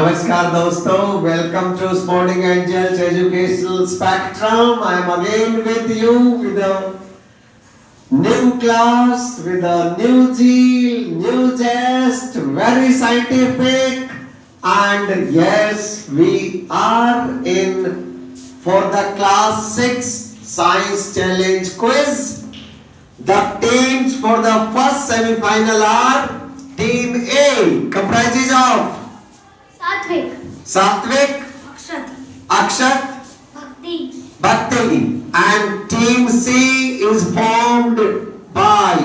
Namaskar दोस्तों, welcome to Sporting Angels Educational Spectrum. I am again with you with a new class, with a new zeal, new zest, very scientific, and yes, we are in for the class 6 Science Challenge quiz. The teams for the first semi-final are Team A comprises of Satvik, Akshat, Bhakti, and Team C is formed by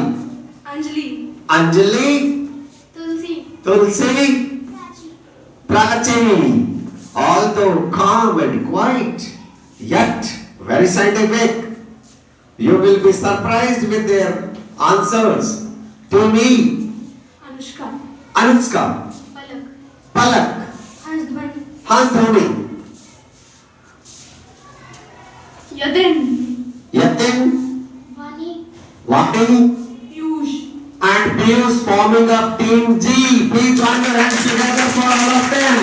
Anjali, Tulsi, Prachi. Although calm and quiet, yet very scientific, you will be surprised with their answers. Team E, Anushka, Palak, Hans Dhoni, Yatin, Vani, and Piyush forming up Team G. Please join your hands together for all of them.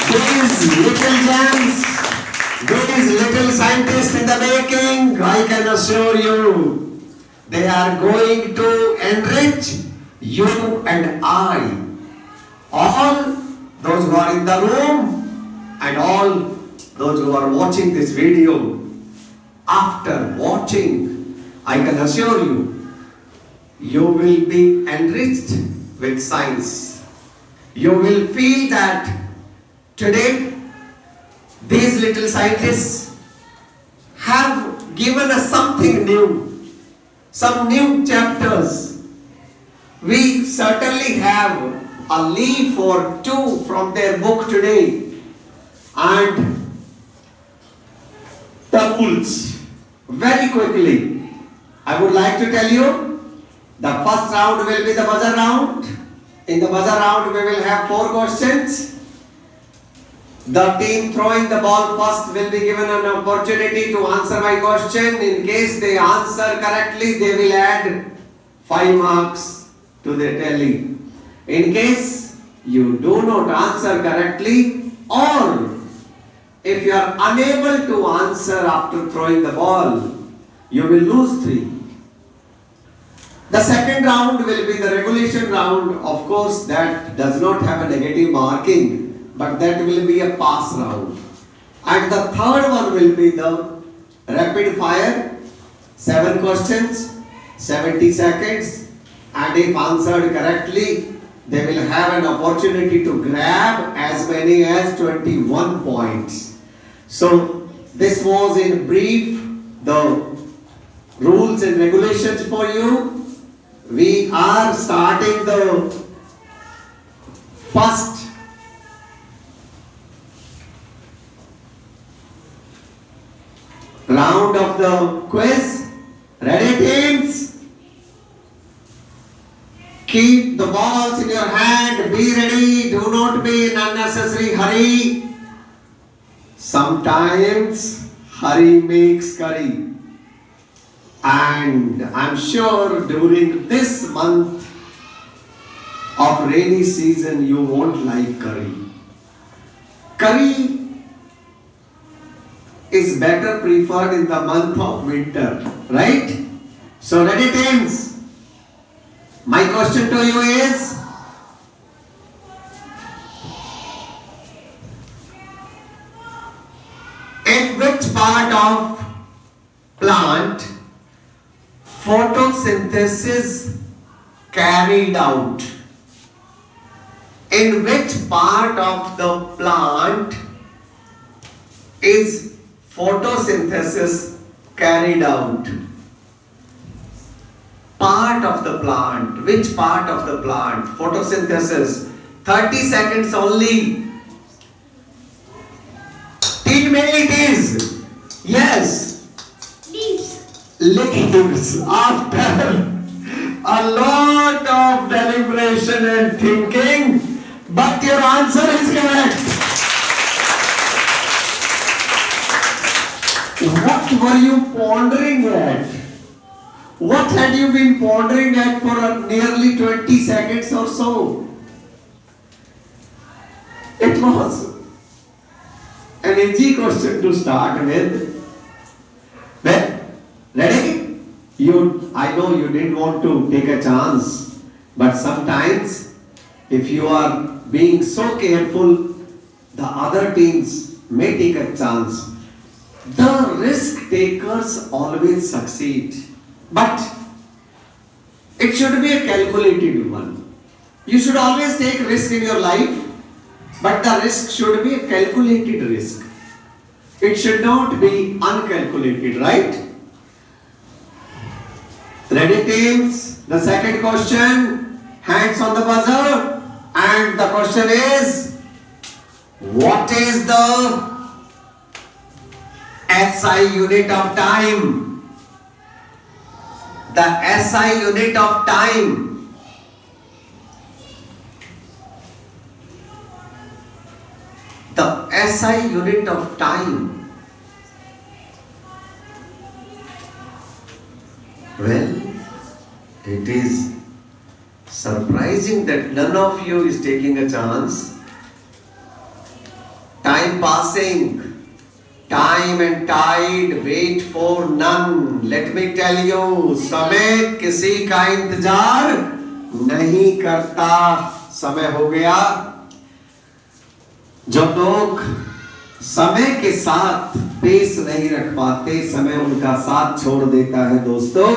These little gems, these little scientists in the making, I can assure you, they are going to enrich you and I. All those who are in the room and all those who are watching this video, after watching, I can assure you, you will be enriched with science. You will feel that today these little scientists have given us something new, some new chapters. We certainly have a leaf or two from their book today, and the rules. Very quickly, I would like to tell you, the first round will be the buzzer round. In the buzzer round, we will have 4 questions. The team throwing the ball first will be given an opportunity to answer my question. In case they answer correctly, they will add 5 marks to their tally. In case you do not answer correctly, or if you are unable to answer after throwing the ball, you will lose 3. The second round will be the regulation round. Of course, that does not have a negative marking, but that will be a pass round. And the third one will be the rapid fire, 7 questions, 70 seconds, and if answered correctly, they will have an opportunity to grab as many as 21 points. So this was in brief the rules and regulations for you. We are starting the first round of the quiz. Ready, teams? Keep the balls in your hand. Be ready. Do not be in unnecessary hurry. Sometimes hurry makes curry. And I'm sure during this month of rainy season, you won't like curry. Curry is better preferred in the month of winter, right? So ready, teams? My question to you is, in which part of plant photosynthesis carried out? In which part of the plant is photosynthesis carried out? Part of the plant. Which part of the plant? Photosynthesis. 30 seconds only. Team A it is. Yes. Leaves. After a lot of deliberation and thinking, but your answer is correct. What were you pondering at? What had you been pondering at for nearly 20 seconds or so? It was an easy question to start with. Well, ready? I know you didn't want to take a chance, but sometimes if you are being so careful, the other teams may take a chance. The risk takers always succeed, but it should be a calculated one. You should always take risk in your life, but the risk should be a calculated risk. It should not be uncalculated, right? Ready, teams? The second question, hands on the buzzer, and the question is, what is the SI unit of time? The SI unit of time. The SI unit of time. Well, it is surprising that none of you is taking a chance. Time passing, time and tide wait for none. Let me tell you, समय किसी का इंतजार नहीं करता. समय हो गया. जो लोग समय के साथ पेश नहीं रख पाते, समय उनका साथ छोड़ देता है. दोस्तों,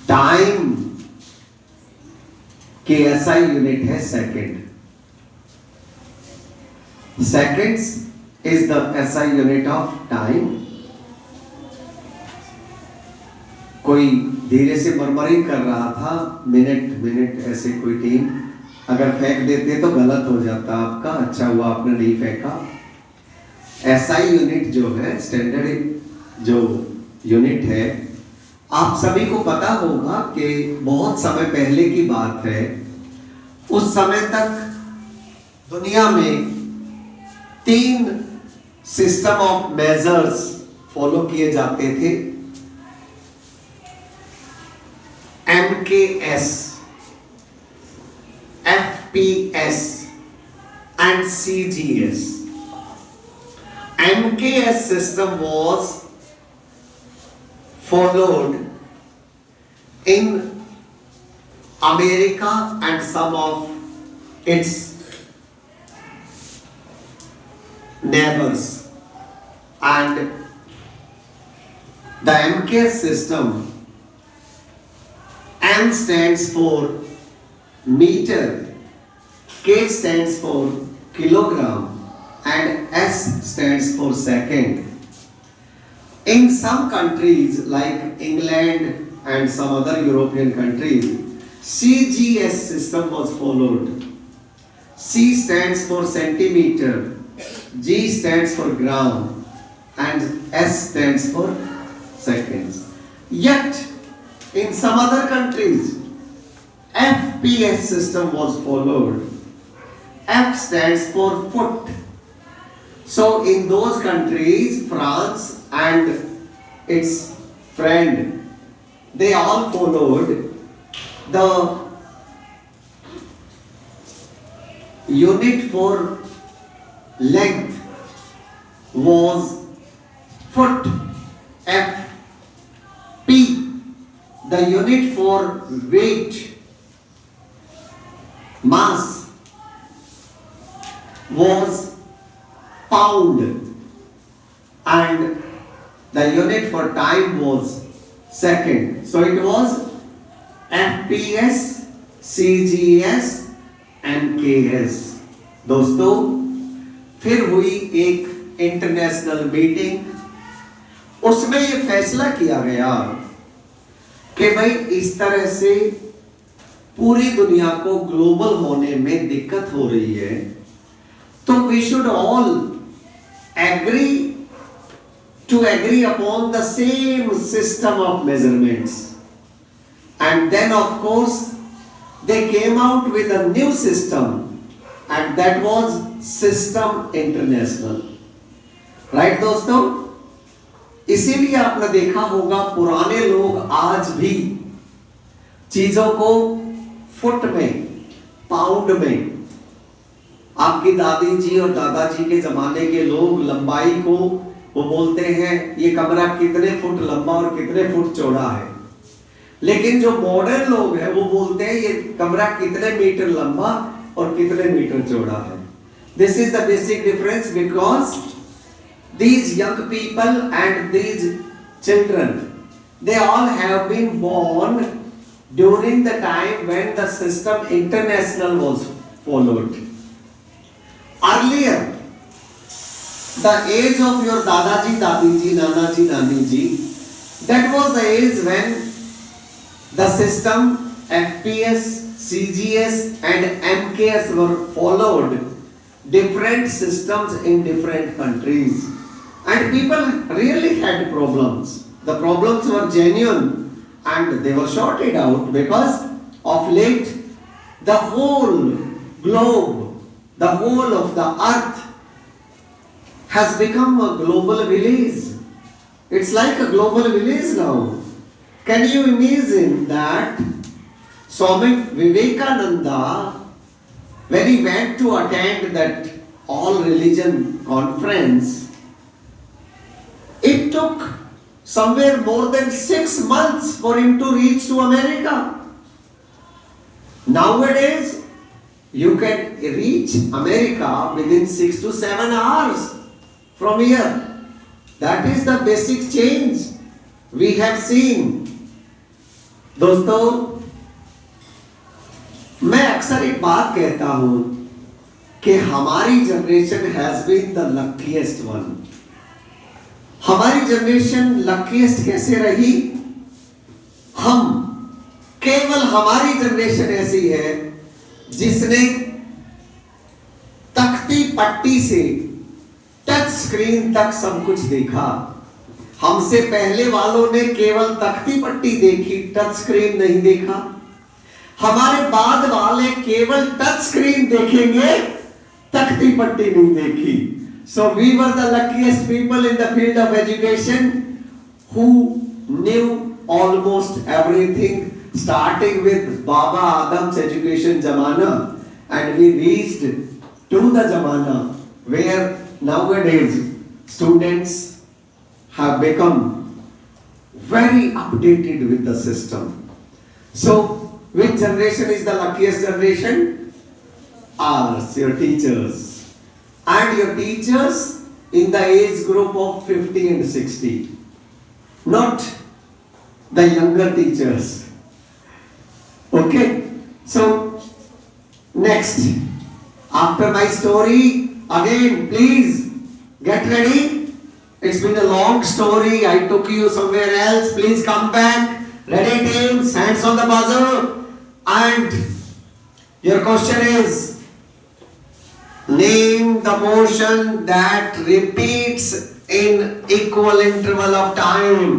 टाइम के ऐसा यूनिट है second. Seconds is the SI unit of time. कोई धीरे से मरमरी कर रहा था, मिनट मिनट ऐसे कोई टीम. अगर फेंक देते तो गलत हो जाता आपका. अच्छा हुआ आपने नहीं फेंका. SI यूनिट जो है, स्टैंडर्ड जो यूनिट है, आप सभी को पता होगा कि बहुत समय पहले की बात है. उस समय तक दुनिया में 3 सिस्टम ऑफ मेजर्स फॉलो किए जाते थे. MKS, FPS and CGS. MKS system was followed in America and some of its neighbors, and the MKS system, M stands for meter, K stands for kilogram, and S stands for second. In some countries like England and some other European countries, CGS system was followed. C stands for centimeter, G stands for gram, and S stands for seconds. Yet, in some other countries, FPS system was followed. F stands for foot. So, in those countries, France and its friend, they all followed the unit for length was foot, FP. The unit for weight, mass, was pound, and the unit for time was second. So it was FPS, CGS, MKS. दोस्तों, फिर हुई एक international meeting. उसमें ये फैसला किया गया कि भाई इस तरह से पूरी दुनिया को ग्लोबल होने में दिक्कत हो रही है, तो we should all agree upon the same system of measurements. And then of course they came out with a new system, and that was System International. Right दोस्तों? इसीलिए आपने देखा होगा पुराने लोग आज भी चीजों को फुट में, पाउंड में आपकी दादी जी और दादाजी के जमाने के लोग लंबाई को वो बोलते हैं ये कमरा कितने फुट लंबा और कितने फुट चौड़ा है, लेकिन जो मॉडर्न लोग हैं वो बोलते हैं ये कमरा कितने मीटर लंबा और कितने मीटर चौड़ा है। This is the basic difference because these young people and these children, they all have been born during the time when the system international was followed. Earlier, the age of your dadaji, dadiji, nanaji, naniji, that was the age when the system FPS, CGS and MKS were followed, different systems in different countries. And people really had problems. The problems were genuine and they were sorted out because of late the whole globe, the whole of the earth has become a global village. It's like a global village now. Can you imagine that Swami Vivekananda, when he went to attend that all religion conference, it took somewhere more than 6 months for him to reach to America. Nowadays, you can reach America within 6 to 7 hours from here. That is the basic change we have seen. दोस्तों, मैं अक्सर एक बात कहता हूं कि हमारी generation has been the luckiest one. हमारी जनरेशन लकीएस्ट कैसे रही? हम केवल हमारी जनरेशन ऐसी है जिसने तख्ती पट्टी से टच स्क्रीन तक सब कुछ देखा। हमसे पहले वालों ने केवल तख्ती पट्टी देखी, टच स्क्रीन नहीं देखा। हमारे बाद वाले केवल टच स्क्रीन देखेंगे, तख्ती पट्टी नहीं देखी। So we were the luckiest people in the field of education who knew almost everything, starting with Baba Adam's education zamana, and we reached to the zamana where nowadays students have become very updated with the system. So which generation is the luckiest generation? Ours, your teachers. And your teachers in the age group of 50 and 60, not the younger teachers. Okay, so next, after my story, again please get ready. It's been a long story, I took you somewhere else. Please come back. Ready teams, hands on the buzzer. And your question is, name the motion that repeats in equal interval of time.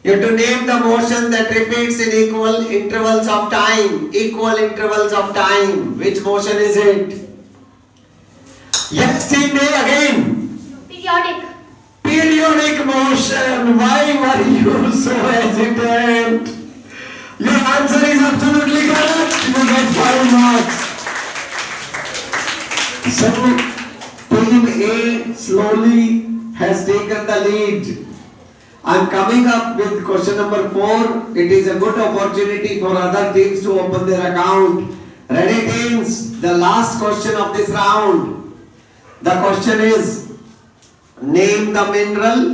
You have to name the motion that repeats in equal intervals of time. Equal intervals of time. Which motion is it? Yes, team A again. Periodic. Periodic motion. Why were you so hesitant? Your answer is absolutely correct. You get 5 marks. So, team A slowly has taken the lead. I'm coming up with question number 4. It is a good opportunity for other teams to open their account. Ready teams? The last question of this round. The question is, name the mineral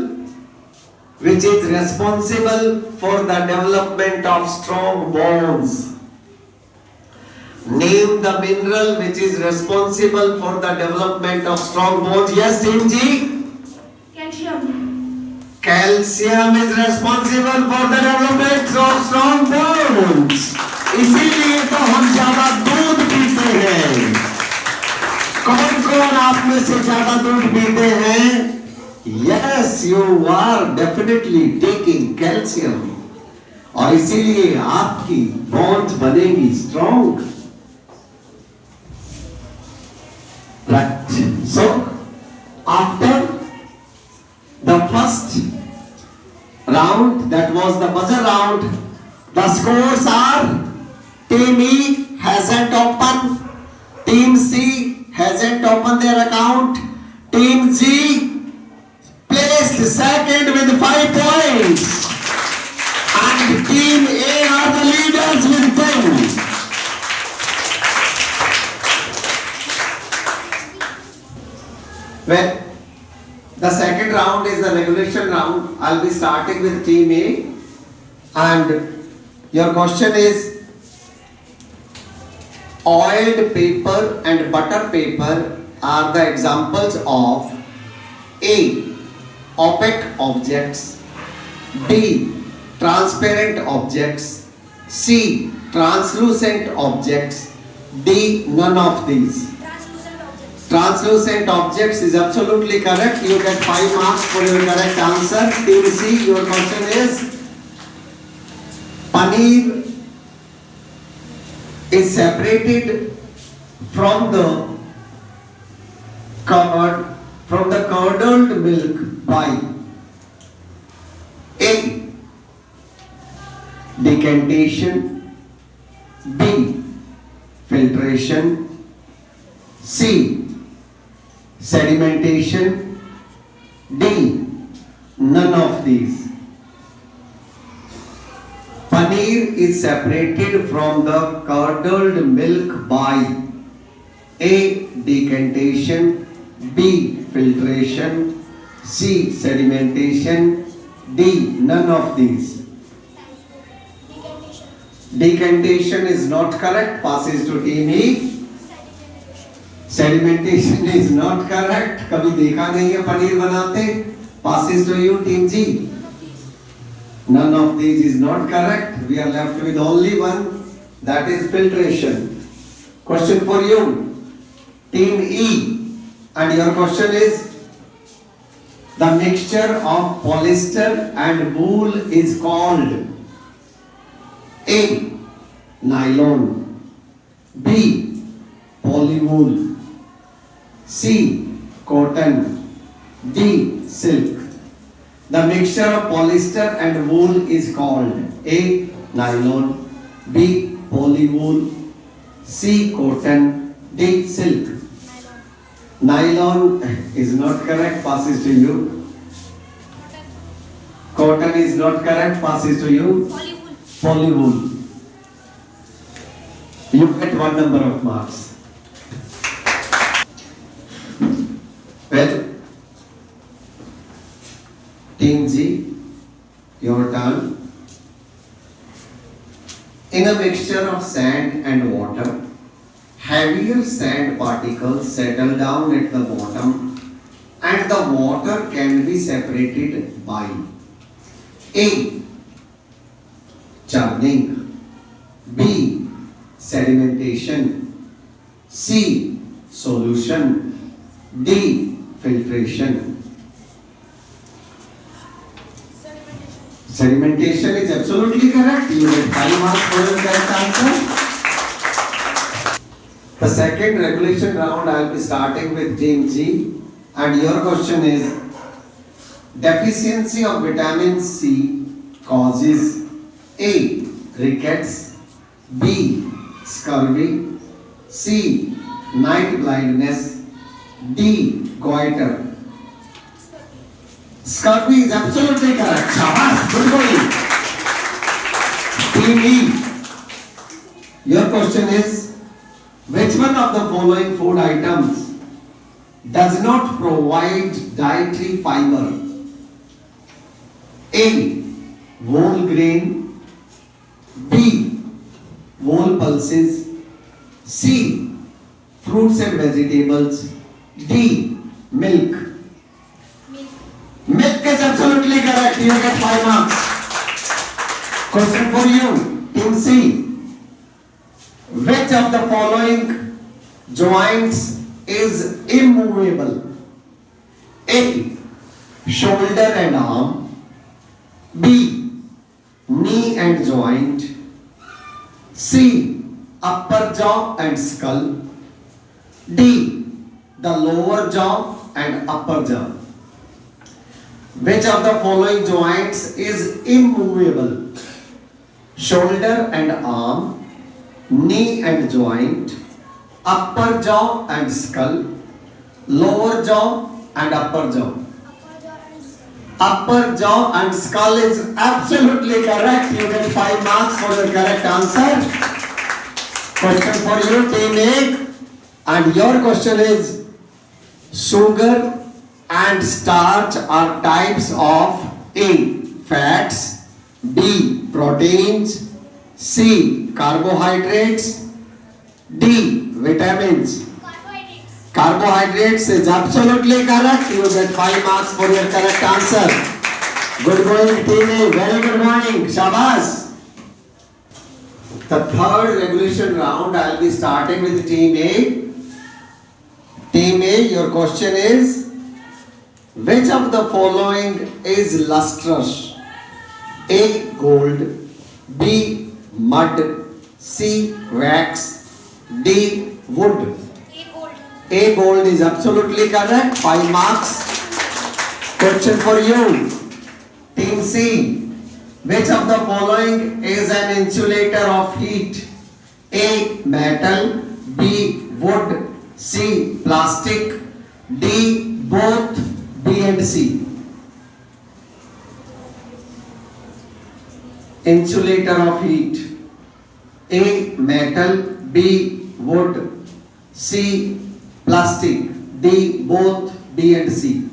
which is responsible for the development of strong bonds. Name the mineral which is responsible for the development of strong bonds. Yes, team G? Calcium. Calcium is responsible for the development of strong bonds. इसीलिए तो हम ज्यादा दूध पीते हैं। कौन कौन आप में से ज्यादा दूध पीते हैं? Yes, you are definitely taking calcium. और इसीलिए आपकी bonds बनेगी strong. Right. So, after the first round, that was the buzzer round, the scores are: Team E hasn't opened, Team C hasn't opened their account. Team G placed second with 5 points. And Team A are the leaders with 10. Well, the second round is the regulation round. I'll be starting with Team A. And your question is, oiled paper and butter paper are the examples of A. Opaque objects, B. Transparent objects, C. Translucent objects, D. None of these. Translucent objects. Translucent objects is absolutely correct. You get 5 marks for your correct answer. Team C, your question is, paneer is separated from the curdled milk by A. Decantation, B. Filtration, C. Sedimentation, D. None of these. Paneer is separated from the curdled milk by A. Decantation, B. Filtration, C. Sedimentation, D. None of these. Decantation. Decantation is not correct. Passes to Team E. Sedimentation is not correct. कभी देखा नहीं है पनीर बनाते. Passes to you, Team G. None of these is not correct. We are left with only one, that is filtration. Question for you, Team E, and your question is, the mixture of polyester and wool is called A. Nylon, B. Polywool, C. Cotton, D. Silk. The mixture of polyester and wool is called A. Nylon, B. Polywool, C. Cotton, D. Silk. Nylon is not correct, passes to you. Cotton is not correct, passes to you. Polywool. Polywool. You get 1 number of marks. Well, Team G, your turn. In a mixture of sand and water, heavier sand particles settle down at the bottom and the water can be separated by A. Churning, B. Sedimentation, C. Solution, D. Filtration. Sedimentation is absolutely correct. You get 5 marks for your correct answer. The second regulation round, I will be starting with Team G, and your question is, deficiency of vitamin C causes A. Rickets, B. Scurvy, C. Night blindness, D. Goiter. Scurvy is absolutely correct. Shabash, good going. Team E, your question is, which one of the following food items does not provide dietary fiber? A. Whole grain, B. Whole pulses, C. Fruits and vegetables, D. Milk. Milk is absolutely correct. You get 5 marks. Question for you, Team C. Which of the following joints is immovable? A. Shoulder and arm, B. Knee and joint, C. Upper jaw and skull, D. The lower jaw and upper jaw. Which of the following joints is immovable? Shoulder and arm, knee and joint, upper jaw and skull, lower jaw and upper jaw. Upper jaw and skull is absolutely correct. You get 5 marks for the correct answer. Question for you, team A. And your question is, sugar and starch are types of A. Fats, B. Proteins, C. Carbohydrates, D. Vitamins. Carbohydrates is absolutely correct. You get 5 marks for your correct answer. Good morning, team A. Very good morning. Shabas. The third regulation round, I'll be starting with team A. Team A, your question is, which of the following is lustrous? A. Gold, B. Mud, C. Wax, D. Wood. A. Gold is absolutely correct. 5 marks. Question for you. Team C. Which of the following is an insulator of heat? A. Metal, B. Wood, C. Plastic, D. Both, B and C. Insulator of heat. A. Metal, B. Wood, C. Plastic, D. Both, B and C.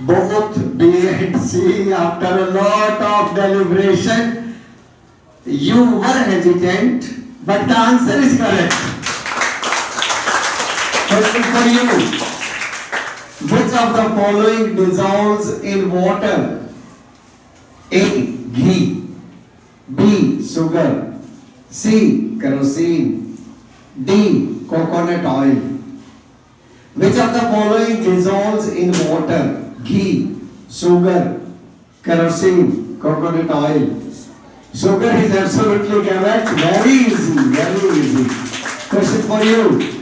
Both B and C. After a lot of deliberation, you were hesitant, but the answer is correct. Question for you. Which of the following dissolves in water? A. Ghee, B. Sugar, C. Kerosene, D. Coconut oil. Which of the following dissolves in water? Ghee, sugar, kerosene, coconut oil. Sugar is absolutely correct. Very easy, very easy. Question for you.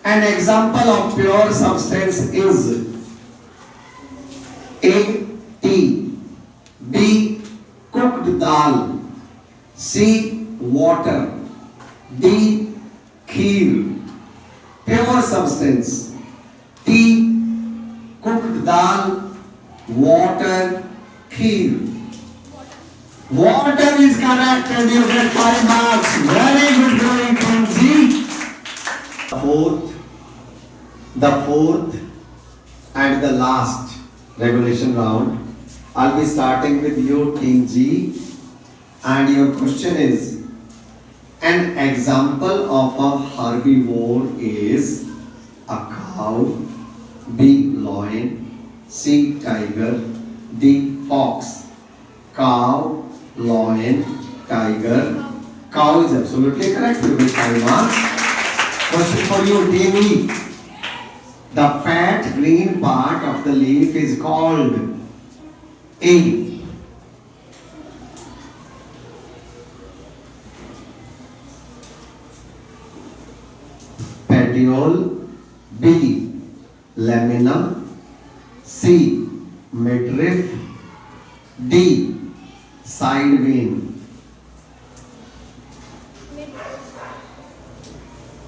An example of pure substance is A. Tea, B. Cooked dal, C. Water, D. Kheer. Pure substance. Tea, cooked dal, water, kheer. Water is correct and you get 5 marks. Very good going, Team Z. The fourth and the last regulation round. I'll be starting with you, Team G. And your question is, an example of a herbivore is a cow, B. Lion, C. Tiger, D. Fox. Cow, lion, tiger. Cow is absolutely correct. You get 5 marks. Question for you, Team E. The fat green part of the leaf is called A. Petiole, B. Lamina, C. Midriff, D. Side vein.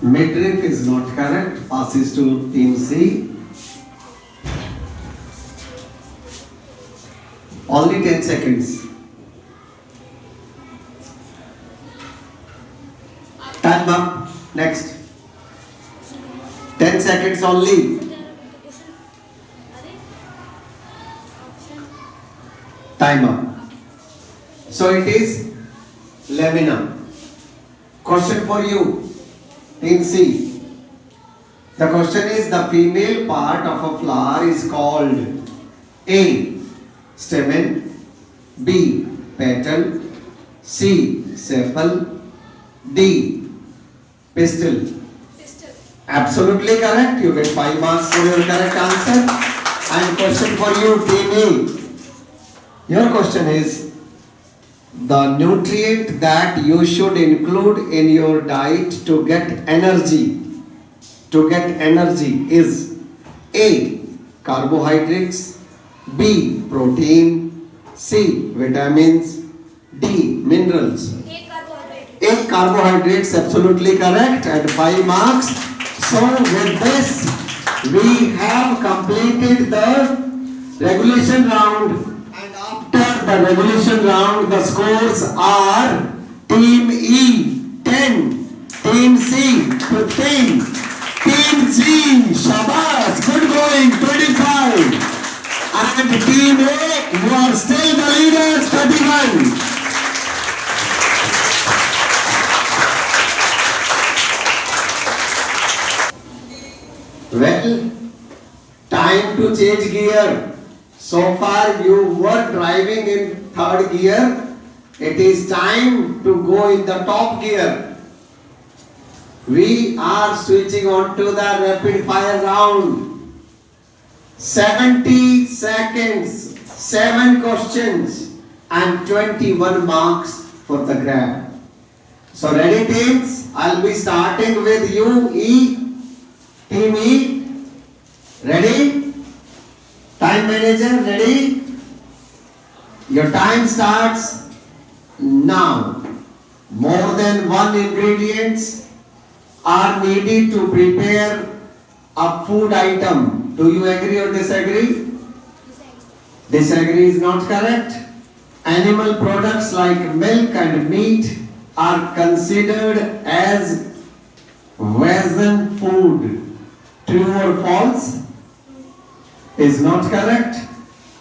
Midriff is not correct. Passes to Team C. Only 10 seconds. Time up. Next. 10 seconds only. Time up. So it is lamina. Question for you, Team C. The question is, the female part of a flower is called A. Stamen, B. Petal, C. Sepal, D. Pistil. Absolutely correct. You get 5 marks for your correct answer. And question for you, Team A. Your question is, the nutrient that you should include in your diet to get energy is A. Carbohydrates, B. Protein, C. Vitamins, D. Minerals. A. 8 carbohydrates, absolutely correct, and 5 marks. So with this, we have completed the regulation round. And after the regulation round, the scores are Team E 10, Team C 15, Team G, Shabazz, good going, 25. And Team A, you are still the leaders, 31. Well, time to change gear. So far you were driving in third gear. It is time to go in the top gear. We are switching on to the rapid fire round. 70 seconds, 7 questions and 21 marks for the grab. So ready teams? I'll be starting with you, E. Team E. Ready? Time manager, ready? Your time starts now. More than one ingredients are needed to prepare a food item. Do you agree or disagree? Disagree is not correct. Animal products like milk and meat are considered as vegan food. True or false? Is not correct.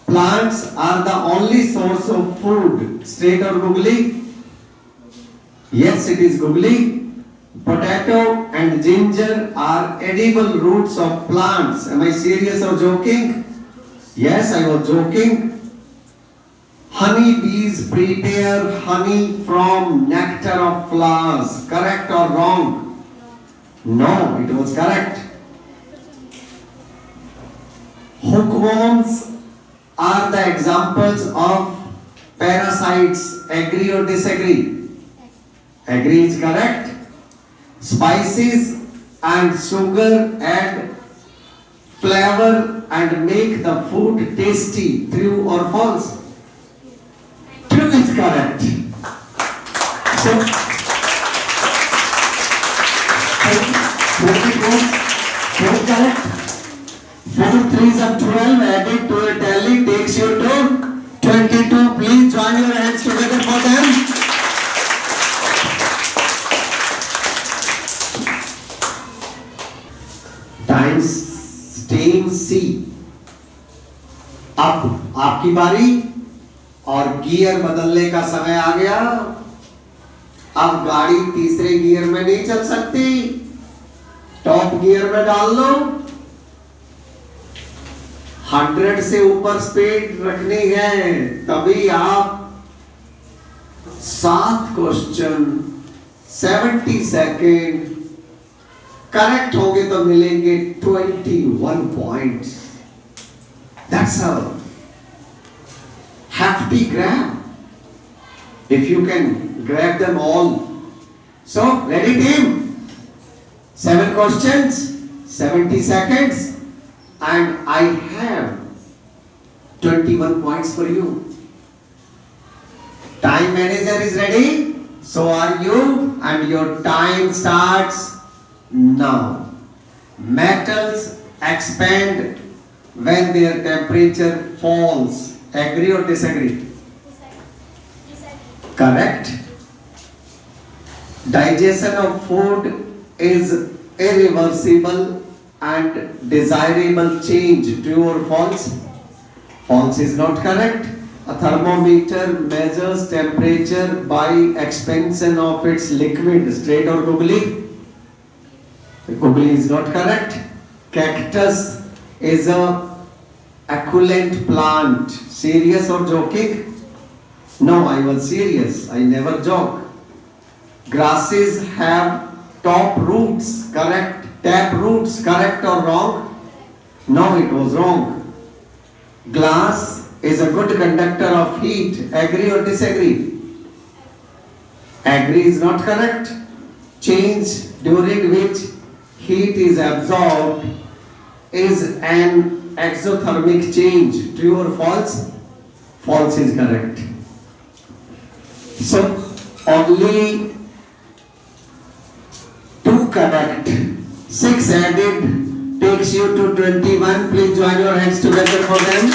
Plants are the only source of food. Straight or googly? Yes, it is googly. Potato and ginger are edible roots of plants. Am I serious or joking? Yes, I was joking. Honey bees prepare honey from nectar of flowers. Correct or wrong? No, it was correct. Hookworms are the examples of parasites. Agree or disagree? Agree is correct. Spices and sugar add flavor and make the food tasty. True or false? True is correct. So, 4 correct. 4 3s of 12 added to a tally takes you to 22. Please join your hands together for them. Times Team C. अब आपकी बारी और gear बदलने का समय आ गया. अब गाड़ी तीसरे गियर में नहीं चल सकती. टॉप गियर में डाल लो. 100 से ऊपर स्पीड रखनी है, तभी आप 7 क्वेश्चन 70 सेकेंड करेक्ट होंगे तो मिलेंगे 21 points. That's a hefty grab. If you can grab them all. So, ready team? 7 questions, 70 seconds. And I have 21 points for you. Time manager is ready. So are you, and your time starts now. Metals expand when their temperature falls. Agree or disagree? Correct. Digestion of food is irreversible and desirable change. True or false? False is not correct. A thermometer measures temperature by expansion of its liquid. Straight or googly? Googly is not correct. Cactus is a succulent plant. Serious or joking? No, I was serious. I never joke. Grasses have top roots. Correct. Tap roots, correct or wrong? No, it was wrong. Glass is a good conductor of heat. Agree or disagree? Agree is not correct. Change during which heat is absorbed is an exothermic change. True or false? False is correct. So, only correct. 6 added takes you to 21. Please join your hands together for them.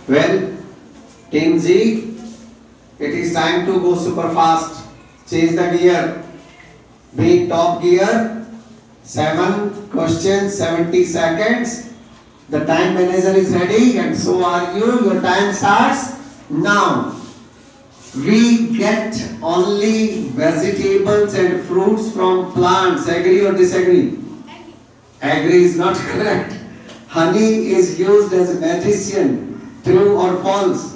Well, Team Z, it is time to go super fast. Change the gear. Be top gear. 7 questions, 70 seconds. The time manager is ready and so are you. Your time starts now. We get only vegetables and fruits from plants. Agree or disagree? Agree is not correct. Honey is used as a medicine. True or false?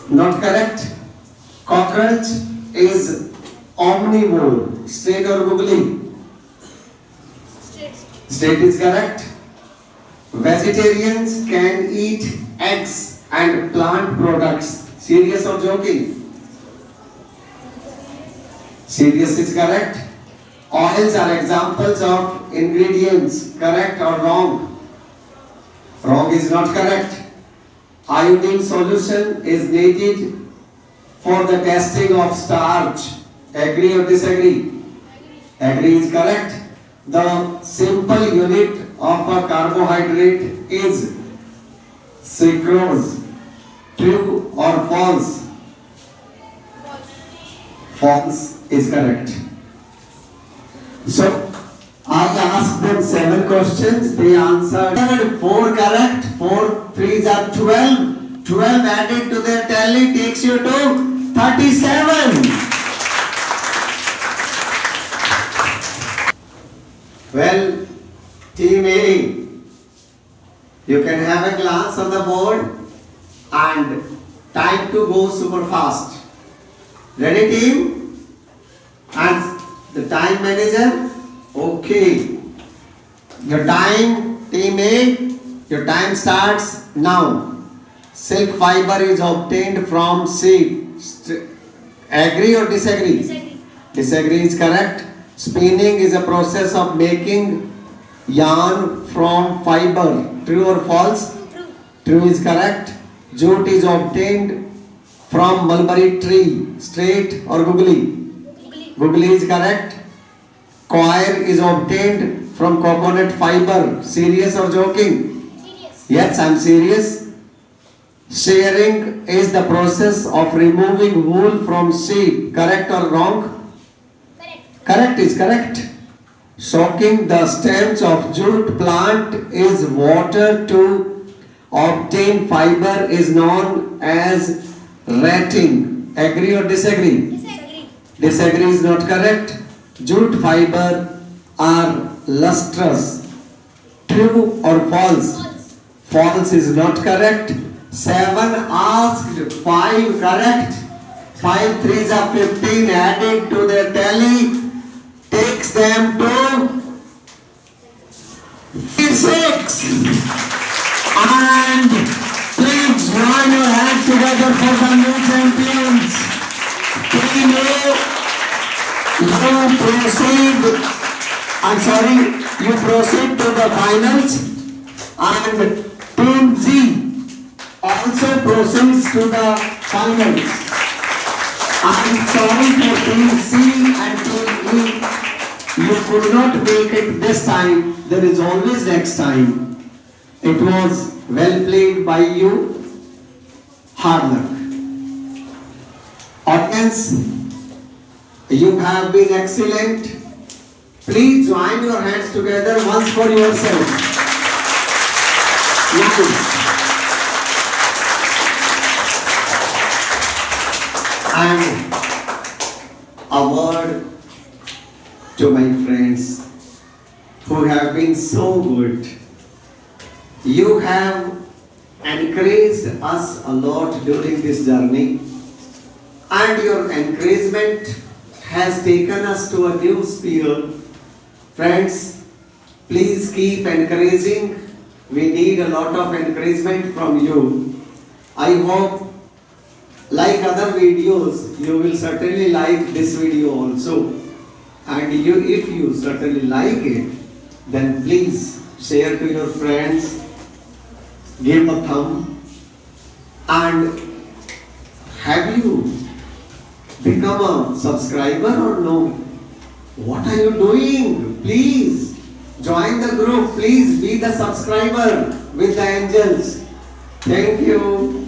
Not correct. Cockroach is omnivore. Straight or googly? Straight is correct. Vegetarians can eat eggs and plant products. Serious or joking? Serious is correct. Oils are examples of ingredients. Correct or wrong? Wrong is not correct. Iodine solution is needed for the testing of starch. Agree or disagree? Agree is correct. The simple unit of a carbohydrate is sucrose. True or false? False is correct. So, I asked them 7 questions. They answered 4 correct. 4 3s are 12. 12 added to their tally takes you to 37. Well, Team A, you can have a glance on the board and time to go super fast. Ready, team? And the time manager? Okay. Your time, Team A, your time starts now. Silk fiber is obtained from seed. Agree or disagree? Disagree. Disagree is correct. Spinning is a process of making yarn from fiber. True or false? True. True is correct. Jute is obtained from mulberry tree. Straight or googly? Googly. Googly is correct. Coir is obtained from coconut fiber. Serious or joking? Serious. Yes, I am serious. Shearing is the process of removing wool from sheep. Correct or wrong? Correct. Correct is correct. Soaking the stems of jute plant is water to obtain fiber is known as ratting. Agree or disagree? Disagree. Disagree is not correct. Jute fiber are lustrous. True or false? False. False is not correct. 7 asked, 5 correct. 5 3s are 15 added to their tally takes them to 56. And please join your hands together for the new champions. Team A, you proceed to the finals, and Team Z also proceeds to the finals. I'm sorry for Team C and Team E. You could not make it this time. There is always next time. It was well played by you. Hard luck. Audience, you have been excellent. Please join your hands together once for yourself. Nice. And a word to my friends who have been so good. You have encouraged us a lot during this journey, and your encouragement has taken us to a new sphere. Friends, please keep encouraging. We need a lot of encouragement from you. I hope, like other videos, you will certainly like this video also. And if you certainly like it, then please share to your friends, give a thumb, And have you become a subscriber or no? What are you doing? Please join the group. Please be the subscriber with the angels. Thank you.